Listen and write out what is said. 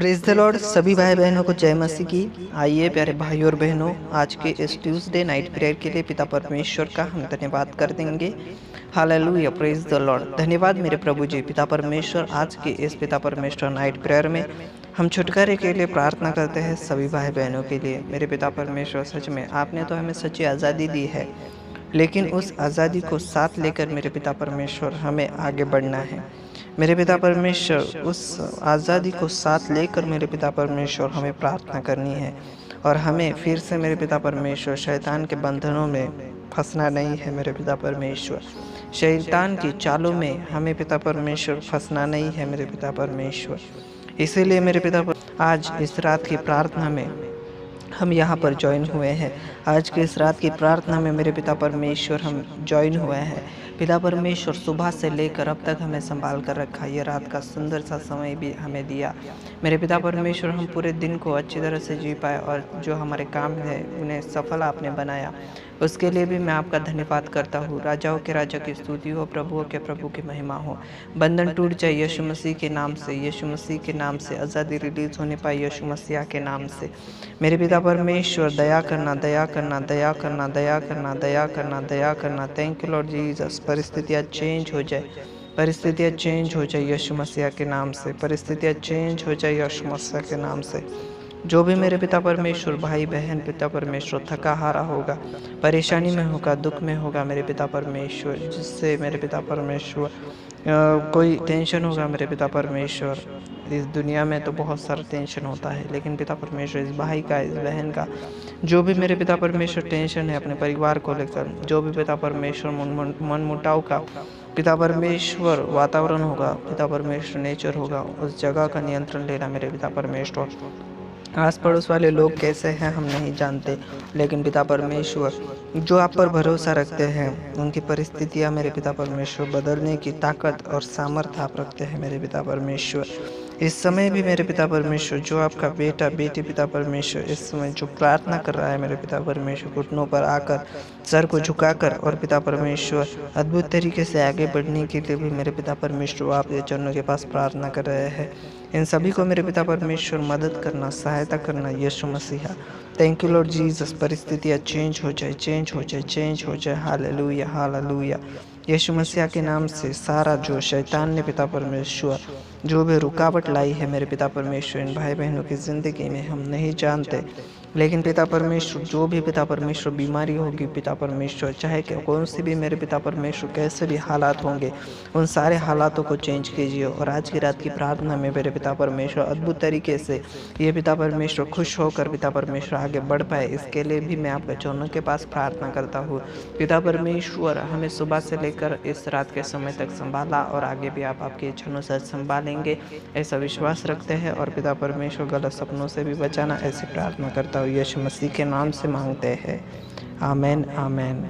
Praise the Lord. सभी भाई बहनों को जय मसीह की। आइए प्यारे भाई और बहनों, आज के इस ट्यूसडे नाइट प्रेयर के लिए पिता परमेश्वर का हम धन्यवाद कर देंगे। Hallelujah, praise the Lord. धन्यवाद मेरे प्रभु जी पिता परमेश्वर। आज के इस पिता परमेश्वर नाइट प्रेयर में हम छुटकारे के लिए प्रार्थना करते हैं सभी भाई बहनों के लिए। मेरे पिता परमेश्वर, सच में आपने तो हमें सच्ची आज़ादी दी है, लेकिन उस आज़ादी को साथ लेकर मेरे पिता परमेश्वर हमें आगे बढ़ना है। मेरे पिता परमेश्वर, उस आज़ादी को साथ लेकर मेरे पिता परमेश्वर हमें प्रार्थना करनी है, और हमें फिर से मेरे पिता परमेश्वर शैतान के बंधनों में फंसना नहीं है। मेरे पिता परमेश्वर, शैतान की चालों में हमें पिता परमेश्वर फंसना नहीं है मेरे पिता परमेश्वर। इसीलिए मेरे पिता आज इस रात की प्रार्थना में हम यहाँ पर ज्वाइन हुए हैं। आज के इस रात की प्रार्थना में मेरे पिता परमेश्वर हम ज्वाइन हुए हैं। पिता परमेश्वर सुबह से लेकर अब तक हमें संभाल कर रखा, ये रात का सुंदर सा समय भी हमें दिया। मेरे पिता परमेश्वर, हम पूरे दिन को अच्छी तरह से जी पाए, और जो हमारे काम है उन्हें सफल आपने बनाया, उसके लिए भी मैं आपका धन्यवाद करता हूँ। राजाओं के राजा की स्तुति हो, प्रभुओं के प्रभु की महिमा हो। बंधन टूट जाए यीशु मसीह के नाम से, यीशु मसीह के नाम से आज़ादी रिलीज होने पाए यीशु मसीह के नाम से। मेरे पिता परमेश्वर, दया करना, दया करना, दया करना, दया करना, दया करना, दया करना। Thank you Lord Jesus. परिस्थितियाँ चेंज हो जाए, परिस्थितियाँ चेंज हो जाए यीशु मसीह के नाम से, परिस्थितियाँ चेंज हो जाए यीशु मसीह के नाम से। जो भी मेरे पिता परमेश्वर भाई बहन पिता परमेश्वर थका हारा होगा, परेशानी में होगा, दुख में होगा मेरे पिता परमेश्वर, जिससे मेरे पिता परमेश्वर कोई टेंशन होगा मेरे पिता परमेश्वर। इस दुनिया में तो बहुत सारा टेंशन होता है, लेकिन पिता परमेश्वर इस भाई का, इस बहन का, जो भी मेरे पिता परमेश्वर टेंशन है अपने परिवार को लेकर, जो भी पिता परमेश्वर मन मुटाव का पिता परमेश्वर वातावरण होगा, पिता परमेश्वर नेचर होगा, उस जगह का नियंत्रण लेना मेरे पिता परमेश्वर। आस पड़ोस वाले लोग कैसे हैं हम नहीं जानते, लेकिन पिता परमेश्वर जो आप पर भरोसा रखते हैं उनकी परिस्थितियां मेरे पिता परमेश्वर बदलने की ताकत और सामर्थ्य आप रखते हैं मेरे पिता परमेश्वर। इस समय भी मेरे पिता परमेश्वर, जो आपका बेटा बेटी पिता परमेश्वर इस समय जो प्रार्थना कर रहा है मेरे पिता परमेश्वर, घुटनों पर आकर सर को झुकाकर, और पिता परमेश्वर अद्भुत तरीके से आगे बढ़ने के लिए भी मेरे पिता परमेश्वर आपके चरणों के पास प्रार्थना कर रहे हैं। इन सभी को मेरे पिता परमेश्वर मदद करना, सहायता करना यीशु मसीहा। Thank you Lord Jesus. परिस्थितियाँ चेंज हो जाए, चेंज हो जाए, चेंज हो जाए। Hallelujah, hallelujah. यीशु मसीहा के नाम से सारा जो शैतान ने पिता परमेश्वर जो भी रुकावट लाई है मेरे पिता परमेश्वर इन भाई बहनों की ज़िंदगी में, हम नहीं जानते, लेकिन पिता परमेश्वर जो भी पिता परमेश्वर बीमारी होगी पिता परमेश्वर, चाहे कि कौन सी भी मेरे पिता परमेश्वर कैसे भी हालात होंगे, उन सारे हालातों को चेंज कीजिए। और आज की रात की प्रार्थना में मेरे पिता परमेश्वर अद्भुत तरीके से ये पिता परमेश्वर खुश होकर पिता परमेश्वर आगे बढ़ पाए, इसके लिए भी मैं आपके चरणों के पास प्रार्थना करता हूँ। पिता परमेश्वर, हमें सुबह से लेकर इस रात के समय तक संभाला, और आगे भी आप आपके चरणों से संभालेंगे ऐसा विश्वास रखते हैं, और पिता परमेश्वर गलत सपनों से भी बचाना ऐसी प्रार्थना करता हूँ यीशु मसीह के नाम से मांगते हैं। आमेन, आमेन।